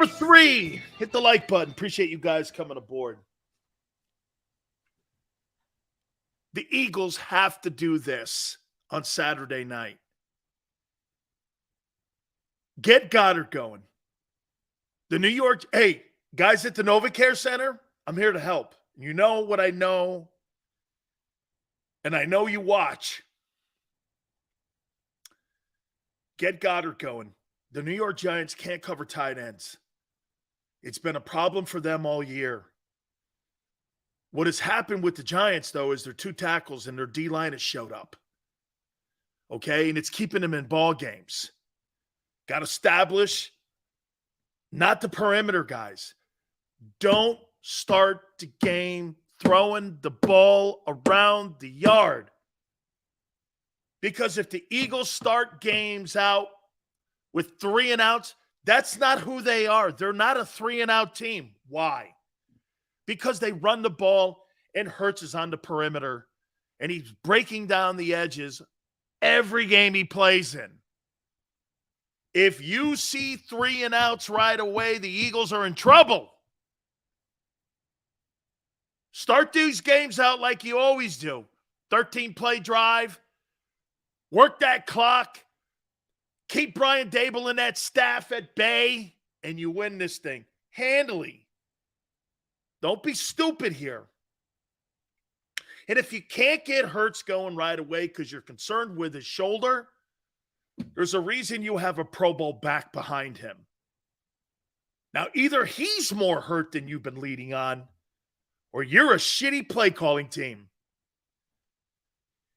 number 3. Hit the like button. Appreciate you guys coming aboard. The Eagles have to do this on Saturday night. Get Goddard going. The New York, hey, guys at the NovaCare Center, I'm here to help. You know what I know, and I know you watch. Get Goddard going. The New York Giants can't cover tight ends. It's been a problem for them all year. What has happened with the Giants, though, is their 2 tackles and their D-line has showed up. Okay? And it's keeping them in ball games. Got to establish, not the perimeter guys. Don't start the game throwing the ball around the yard. Because if the Eagles start games out with 3 and outs, that's not who they are. They're not a 3 and out team. Why? Because they run the ball and Hurts is on the perimeter and he's breaking down the edges every game he plays in. If you see 3 and outs right away, the Eagles are in trouble. Start these games out like you always do. 13-play drive. Work that clock. Keep Brian Dable and that staff at bay, and you win this thing handily. Don't be stupid here. And if you can't get Hurts going right away because you're concerned with his shoulder, there's a reason you have a Pro Bowl back behind him. Now, either he's more hurt than you've been leading on, or you're a shitty play calling team.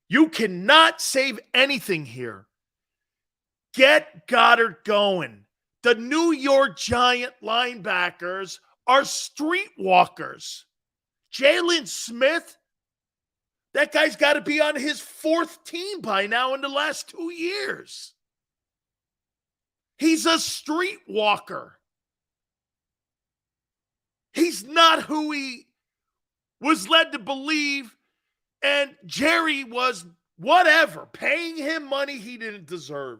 You cannot save anything here. Get Goddard going. The New York Giant linebackers are streetwalkers. Jalen Smith, that guy's got to be on his 4th team by now in the last 2 years. He's a streetwalker. He's not who he was led to believe, and Jerry was whatever, paying him money he didn't deserve.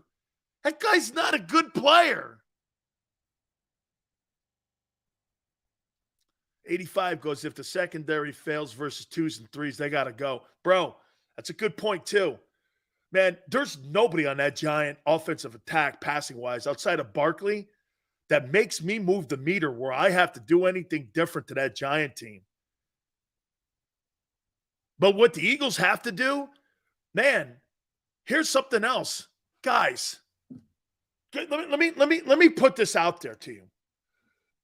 That guy's not a good player. 85 goes, if the secondary fails versus 2s and 3s, they got to go. Bro, that's a good point too. Man, there's nobody on that Giant offensive attack passing-wise outside of Barkley that makes me move the meter where I have to do anything different to that Giant team. But what the Eagles have to do, man, here's something else. Guys, let me put this out there to you.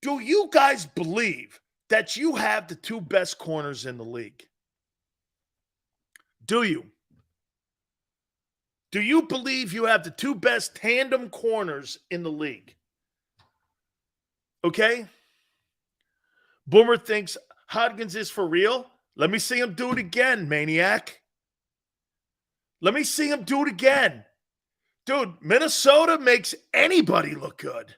Do you guys believe that you have the 2 best corners in the league? Do you? Do you believe you have the 2 best tandem corners in the league? Okay? Boomer thinks Hodgins is for real. Let me see him do it again, maniac. Let me see him do it again. Dude, Minnesota makes anybody look good.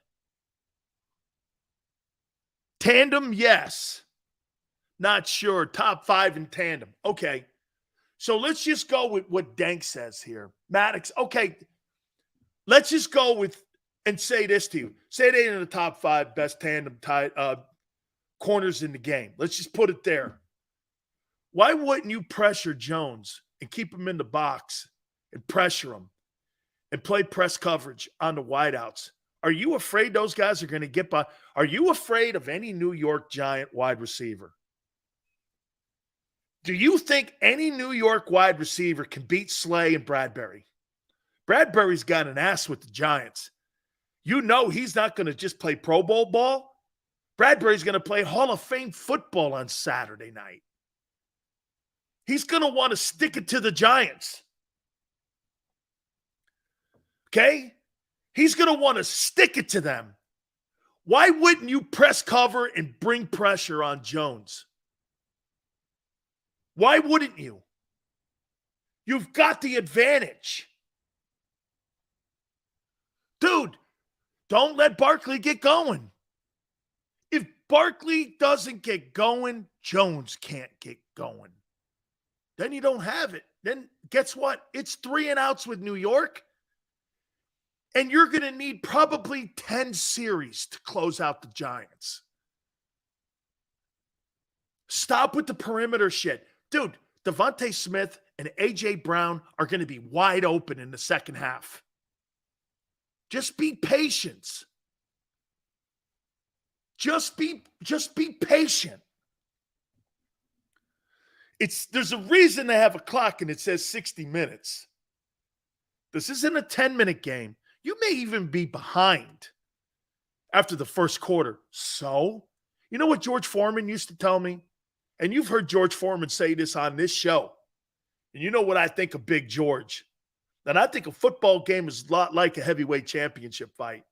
Tandem, yes. Not sure. Top 5 in tandem. Okay. So let's just go with what Dank says here. Maddox, okay. Let's just go with and say this to you. Say they in the top 5 best tandem corners in the game. Let's just put it there. Why wouldn't you pressure Jones and keep him in the box and pressure him and play press coverage on the wideouts? Are you afraid those guys are going to get by? Are you afraid of any New York Giant wide receiver? Do you think any New York wide receiver can beat Slay and Bradbury? Bradbury's got an ass with the Giants. You know he's not going to just play Pro Bowl ball. Bradbury's going to play Hall of Fame football on Saturday night. He's going to want to stick it to the Giants. Okay? He's going to want to stick it to them. Why wouldn't you press cover and bring pressure on Jones? Why wouldn't you? You've got the advantage. Dude, don't let Barkley get going. If Barkley doesn't get going, Jones can't get going. Then you don't have it. Then guess what? It's 3 and outs with New York. And you're going to need probably 10 series to close out the Giants. Stop with the perimeter shit. Dude, Devonta Smith and A.J. Brown are going to be wide open in the second half. Just be patient. Just be patient. There's a reason they have a clock and it says 60 minutes. This isn't a 10-minute game. You may even be behind after the first quarter. So, you know what George Foreman used to tell me? And you've heard George Foreman say this on this show. And you know what I think of Big George. And I think a football game is a lot like a heavyweight championship fight.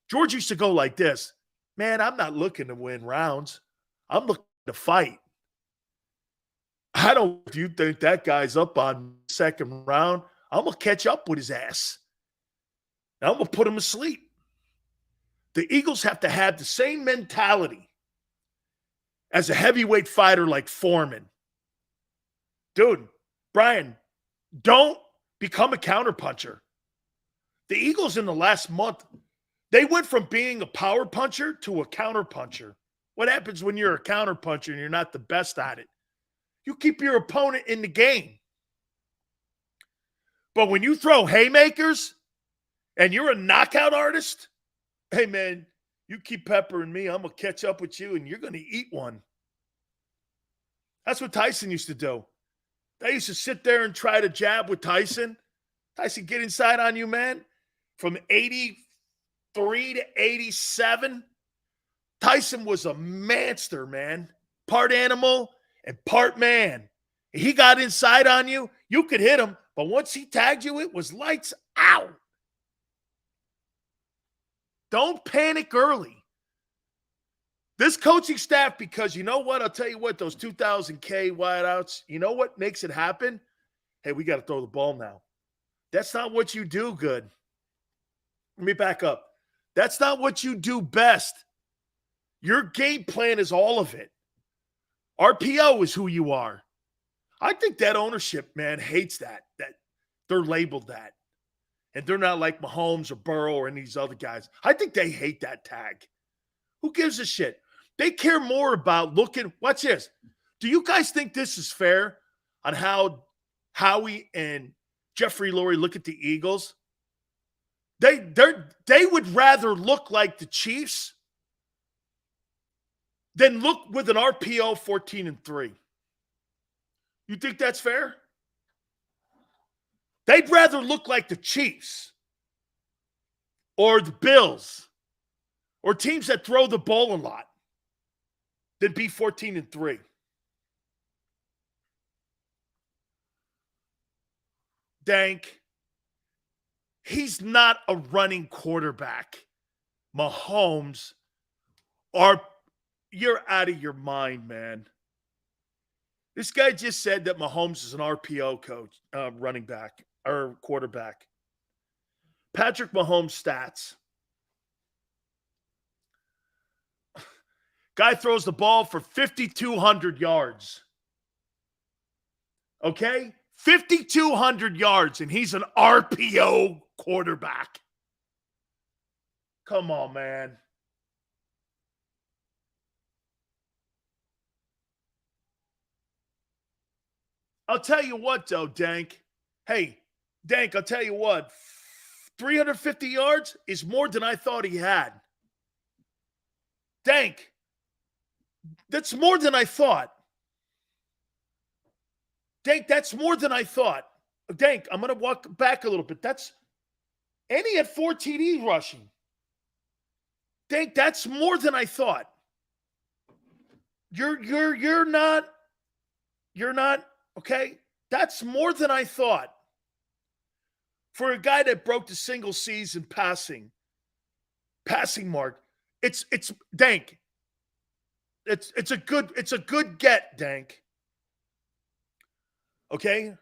George used to go like this. Man, I'm not looking to win rounds. I'm looking to fight. I don't if you think that guy's up on second round. I'm going to catch up with his ass. And I'm going to put him to sleep. The Eagles have to have the same mentality as a heavyweight fighter like Foreman. Dude, Brian, don't become a counterpuncher. The Eagles in the last month, they went from being a power puncher to a counterpuncher. What happens when you're a counterpuncher and you're not the best at it? You keep your opponent in the game. But when you throw haymakers and you're a knockout artist, hey, man, you keep peppering me, I'm going to catch up with you, and you're going to eat one. That's what Tyson used to do. They used to sit there and try to jab with Tyson. Tyson, get inside on you, man. From 83 to 87, Tyson was a monster, man. Part animal and part man. He got inside on you, you could hit him, but once he tagged you, it was lights out. Don't panic early. This coaching staff, because you know what? I'll tell you what, those 2,000K wideouts, you know what makes it happen? Hey, we got to throw the ball now. That's not what you do good. Let me back up. That's not what you do best. Your game plan is all of it. RPO is who you are. I think that ownership, man, hates that they're labeled that. And they're not like Mahomes or Burrow or any of these other guys. I think they hate that tag. Who gives a shit? They care more about looking. Watch this. Do you guys think this is fair on how Howie and Jeffrey Lurie look at the Eagles? They would rather look like the Chiefs than look with an RPO 14-3. You think that's fair? They'd rather look like the Chiefs or the Bills or teams that throw the ball a lot than be 14-3. Dank, he's not a running quarterback. Mahomes, you're out of your mind, man. This guy just said that Mahomes is an RPO coach, running back or quarterback. Patrick Mahomes stats. Guy throws the ball for 5,200 yards. Okay? 5,200 yards, and he's an RPO quarterback. Come on, man. I'll tell you what, though, Dank. Hey, Dank, I'll tell you what. 350 yards is more than I thought he had. Dank, that's more than I thought. Dank, that's more than I thought. Dank, I'm going to walk back a little bit. And he had 4 TDs rushing. Dank, that's more than I thought. You're not, okay? That's more than I thought. For a guy that broke the single season passing mark, it's Dank. It's a good get, Dank. Okay?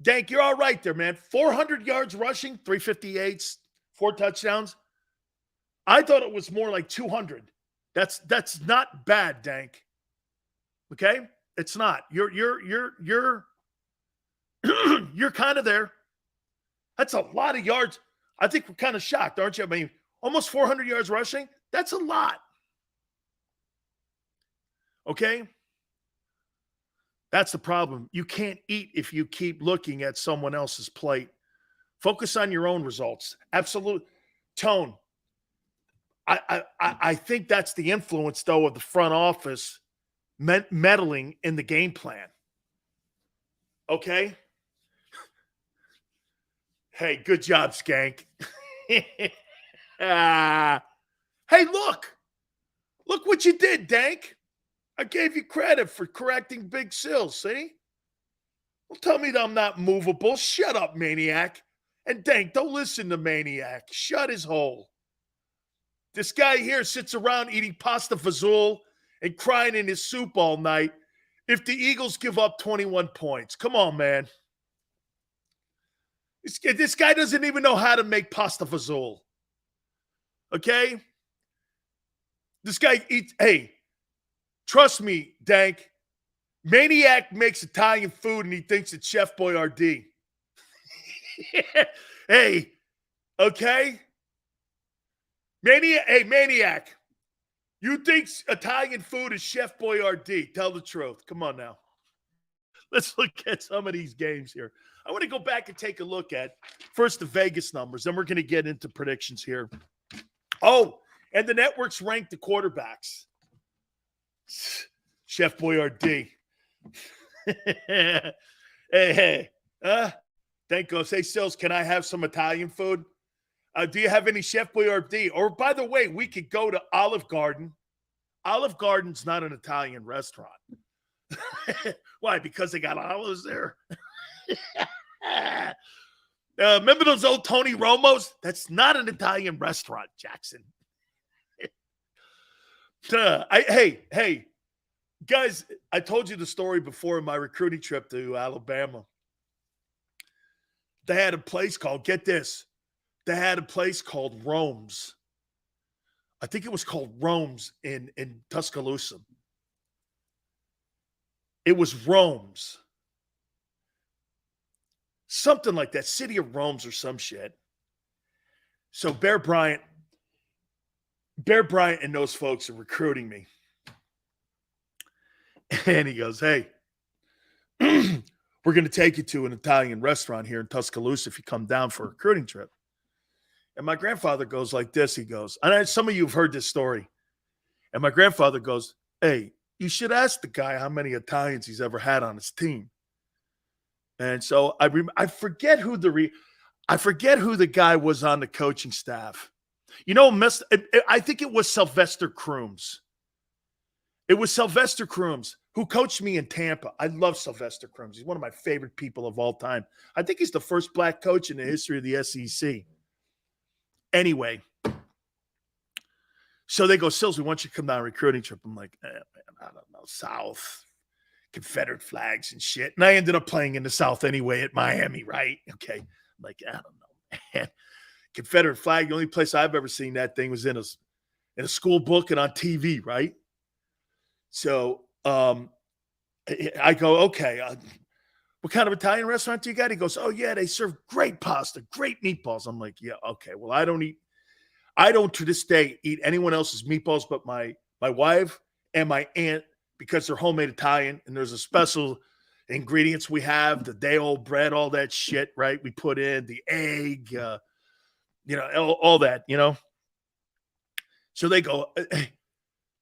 Dank, you're all right there, man. 400 yards rushing, 358s, 4 touchdowns. I thought it was more like 200. That's not bad, Dank. Okay? It's not. You're you're kind of there. That's a lot of yards. I think we're kind of shocked, aren't you? I mean, almost 400 yards rushing. That's a lot. Okay? That's the problem. You can't eat if you keep looking at someone else's plate. Focus on your own results. Absolute tone. I think that's the influence, though, of the front office meddling in the game plan. Okay? Hey, good job, Skank. Hey, look. Look what you did, Dank. I gave you credit for correcting Big Sills, see? Well, tell me that I'm not movable. Shut up, Maniac. And Dank, don't listen to Maniac. Shut his hole. This guy here sits around eating pasta fazool and crying in his soup all night if the Eagles give up 21 points. Come on, man. This guy doesn't even know how to make pasta fazool. Okay? This guy eats, hey, trust me, Dank. Maniac makes Italian food and he thinks it's Chef Boyardee. Hey, okay? Maniac. You think Italian food is Chef Boyardee. Tell the truth. Come on now. Let's look at some of these games here. I want to go back and take a look at first the Vegas numbers. Then we're going to get into predictions here. Oh, and the networks rank the quarterbacks. Chef Boyardee. hey. Thank goes, hey, Sills, can I have some Italian food? Do you have any Chef Boyardee? Or, by the way, we could go to Olive Garden. Olive Garden's not an Italian restaurant. Why? Because they got olives there? Remember those old Tony Romos? That's not an Italian restaurant, Jackson. Hey, guys, I told you the story before in my recruiting trip to Alabama. They had a place called, get this, they had a place called Rome's. I think it was called Rome's in Tuscaloosa. It was Rome's. Something like that. City of Rome's or some shit. So Bear Bryant and those folks are recruiting me. And he goes, hey, we're going to take you to an Italian restaurant here in Tuscaloosa if you come down for a recruiting trip. And my grandfather goes like this. He goes, and some of you have heard this story. And my grandfather goes, hey, you should ask the guy how many Italians he's ever had on his team. And so I forget who the guy was on the coaching staff. You know, I think it was Sylvester Crooms. It was Sylvester Crooms who coached me in Tampa. I love Sylvester Crooms. He's one of my favorite people of all time. I think he's the first black coach in the history of the SEC. Anyway, so they go, Sills, we want you to come down on a recruiting trip. I'm like, man, I don't know, South, Confederate flags and shit. And I ended up playing in the South anyway at Miami, right? Okay. I'm like, I don't know, man. Confederate flag, the only place I've ever seen that thing was in a school book and on TV, right? So I go, okay, what kind of Italian restaurant do you got? He goes, oh, yeah, they serve great pasta, great meatballs. I'm like, yeah, okay. Well, I don't to this day eat anyone else's meatballs but my wife and my aunt because they're homemade Italian and there's a special ingredients we have, the day-old bread, all that shit, right? We put in the egg, all that, So they go,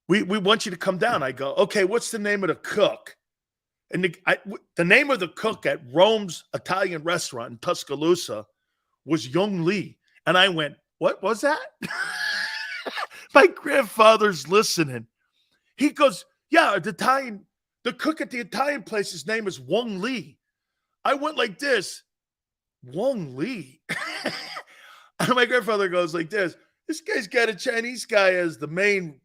we want you to come down. I go, okay, what's the name of the cook? And the name of the cook at Rome's Italian restaurant in Tuscaloosa was Young Lee. And I went, what was that? My grandfather's listening. He goes, yeah, the cook at the Italian place, his name is Wong Lee. I went like this, Wong Lee. And my grandfather goes like this guy's got a Chinese guy as the main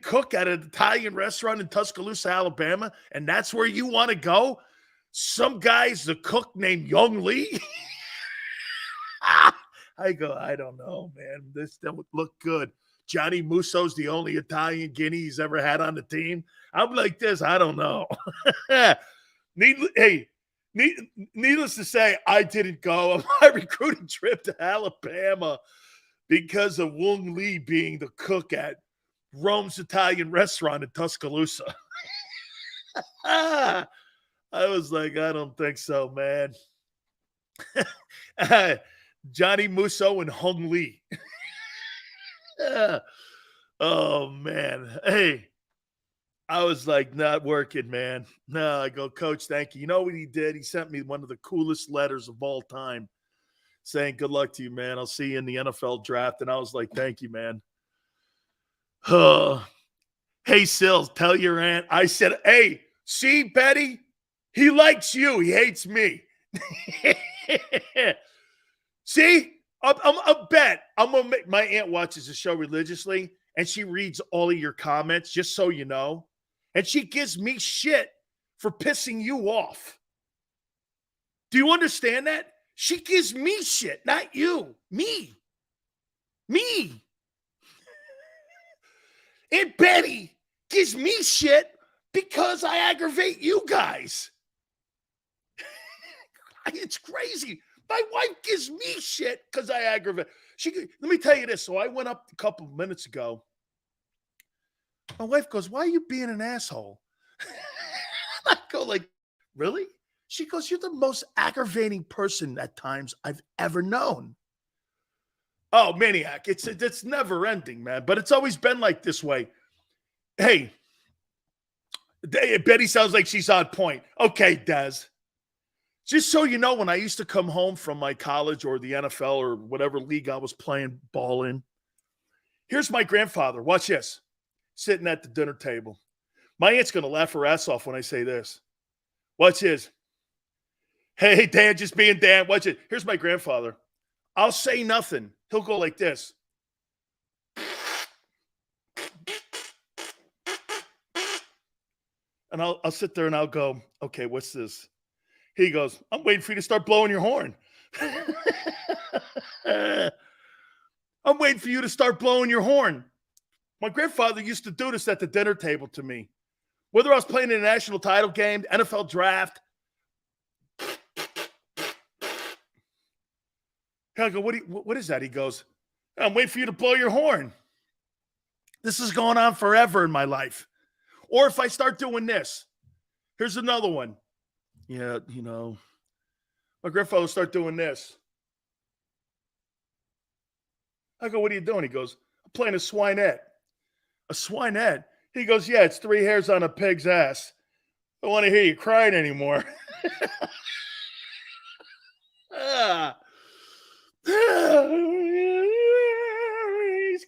cook at an Italian restaurant in Tuscaloosa, Alabama, and that's where you want to go? Some guy's the cook named Young Lee? I go, I don't know, man. This don't look good. Johnny Musso's the only Italian guinea he's ever had on the team. I'm like this, I don't know. Hey, Needless to say, I didn't go on my recruiting trip to Alabama because of Wong Lee being the cook at Rome's Italian restaurant in Tuscaloosa. I was like, I don't think so, man. Johnny Musso and Hung Lee. Oh, man. Hey, I was like, not working, man. No, I go, Coach, thank you. You know what he did? He sent me one of the coolest letters of all time saying, good luck to you, man. I'll see you in the NFL draft. And I was like, thank you, man. Hey, Sills, tell your aunt. I said, hey, see, Betty? He likes you. He hates me. See? I'll bet. I'm gonna make my aunt watches the show religiously, and she reads all of your comments, just so you know. And she gives me shit for pissing you off. Do you understand that? She gives me shit, not you. Me. And Betty gives me shit because I aggravate you guys. It's crazy. My wife gives me shit because I aggravate. Let me tell you this. So I went up a couple of minutes ago. My wife goes, why are you being an asshole? I go like, really? She goes, you're the most aggravating person at times I've ever known. Oh, maniac. It's never ending, man. But it's always been like this way. Hey, Betty sounds like she's on point. Okay, Des. Just so you know, when I used to come home from my college or the NFL or whatever league I was playing ball in, here's my grandfather. Watch this. Sitting at the dinner table. My aunt's going to laugh her ass off when I say this. Watch this. Hey, Dan, just being Dan. Watch it. Here's my grandfather. I'll say nothing. He'll go like this. And I'll sit there and I'll go, okay, what's this? He goes, I'm waiting for you to start blowing your horn. I'm waiting for you to start blowing your horn. My grandfather used to do this at the dinner table to me. Whether I was playing in a national title game, NFL draft. I go, what is that? He goes, I'm waiting for you to blow your horn. This is going on forever in my life. Or if I start doing this. Here's another one. Yeah, you know, my grandfather would start doing this. I go, what are you doing? He goes, I'm playing a swinette. A swinette? He goes, yeah, it's 3 hairs on a pig's ass. I don't want to hear you crying anymore. He's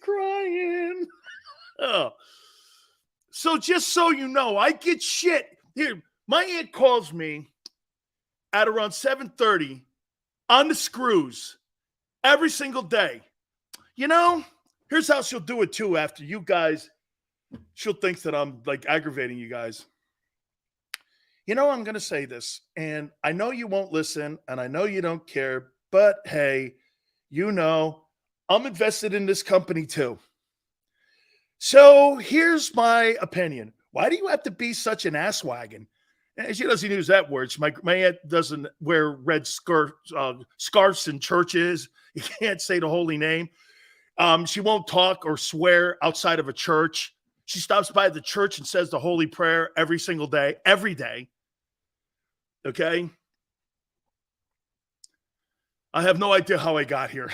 crying. Oh. So just so you know, I get shit. Here, my aunt calls me at around 7:30 on the screws every single day. You know, here's how she'll do it too after you guys. She'll think that I'm like aggravating you guys. You know, I'm going to say this, and I know you won't listen, and I know you don't care, but hey, you know, I'm invested in this company too. So here's my opinion. Why do you have to be such an asswagon? And she doesn't use that word. My aunt doesn't wear red scarves in churches. You can't say the holy name. She won't talk or swear outside of a church. She stops by the church and says the holy prayer every single day, every day. Okay? I have no idea how I got here.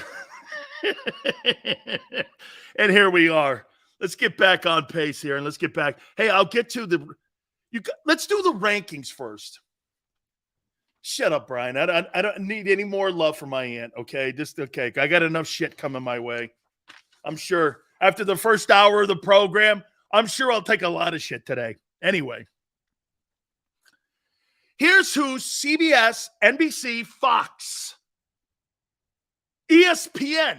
And here we are. Let's get back on pace here and let's get back. Hey, I'll get to let's do the rankings first. Shut up, Brian. I don't need any more love for my aunt, okay? Okay. I got enough shit coming my way. I'm sure after the first hour of the program, I'm sure I'll take a lot of shit today. Anyway, here's who CBS, NBC, Fox, ESPN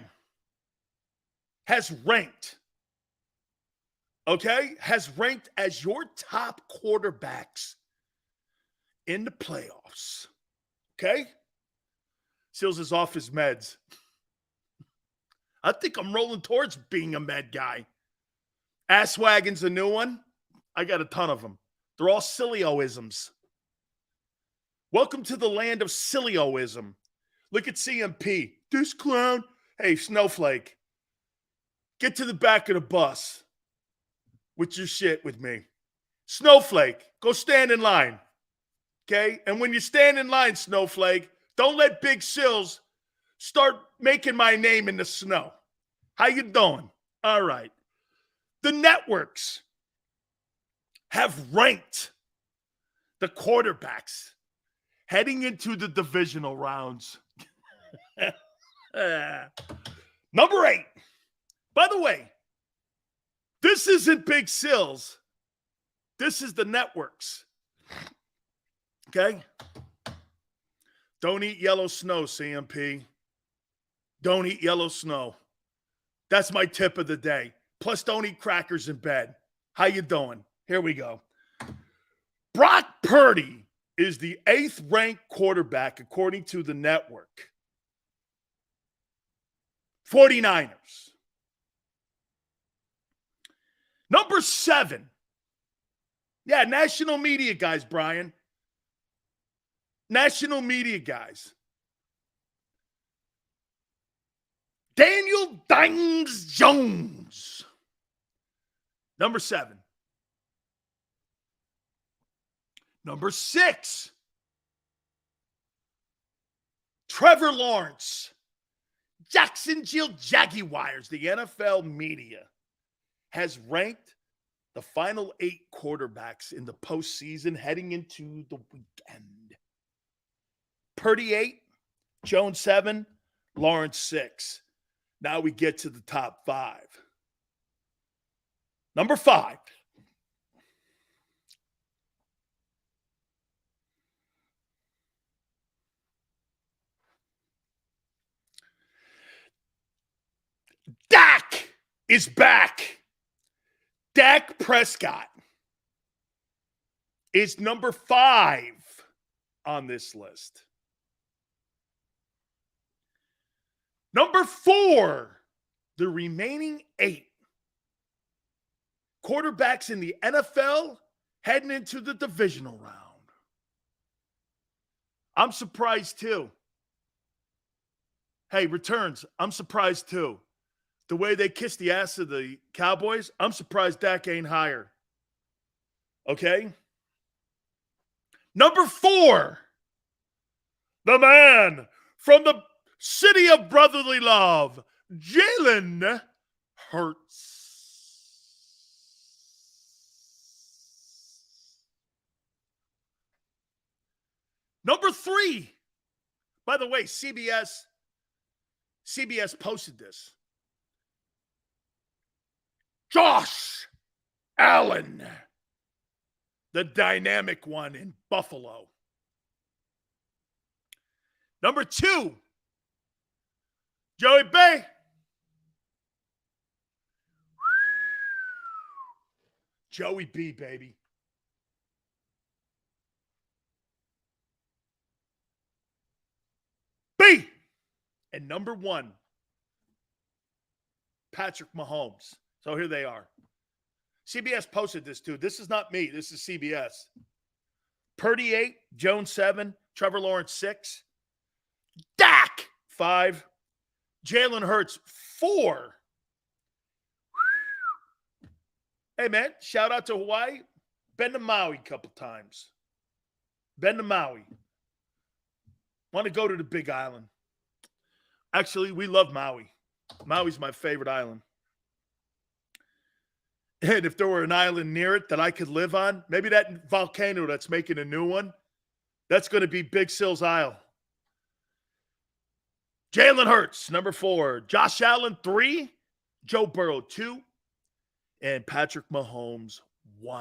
has ranked. Okay? Has ranked as your top quarterbacks in the playoffs. Okay? Seals is off his meds. I think I'm rolling towards being a med guy. Asswagon's a new one. I got a ton of them. They're all Sileo-isms. Welcome to the land of Sileoism. Look at CMP. This clown. Hey, Snowflake. Get to the back of the bus with your shit with me. Snowflake, go stand in line. Okay? And when you stand in line, Snowflake, don't let Big Sills start making my name in the snow. How you doing? All right. The networks have ranked the quarterbacks heading into the divisional rounds. Number 8. By the way, this isn't Big Sills. This is the networks. Okay? Don't eat yellow snow, CMP. Don't eat yellow snow. That's my tip of the day. Plus, don't eat crackers in bed. How you doing? Here we go. Brock Purdy is the 8th ranked quarterback according to the network. 49ers. Number 7. Yeah, national media guys, Brian. National media guys. Daniel Dimes Jones. Number 7. Number 6. Trevor Lawrence. Jacksonville Jaguars. The NFL media has ranked the final 8 quarterbacks in the postseason heading into the weekend. Purdy 8, Jones 7, Lawrence 6. Now we get to the top 5. Number 5. Dak is back. Dak Prescott is number 5 on this list. Number 4, the remaining 8 quarterbacks in the NFL heading into the divisional round. I'm surprised too. Hey, returns, I'm surprised too. The way they kiss the ass of the Cowboys, I'm surprised Dak ain't higher. Okay? Number 4, the man from the city of brotherly love, Jalen Hurts. Number 3, by the way, CBS posted this. Josh Allen, the dynamic one in Buffalo. Number 2, Joey B. Joey B, baby. B. And number 1, Patrick Mahomes. So here they are. CBS posted this too. This is not me. This is CBS. Purdy 8, Jones 7, Trevor Lawrence 6, Dak 5, Jalen Hurts 4. Hey, man, shout out to Hawaii. Been to Maui a couple times. Been to Maui. Want to go to the Big Island. Actually, we love Maui. Maui's my favorite island. And if there were an island near it that I could live on, maybe that volcano that's making a new one, that's going to be Big Sills Isle. Jalen Hurts, number 4. Josh Allen, 3. Joe Burrow, 2. And Patrick Mahomes, 1.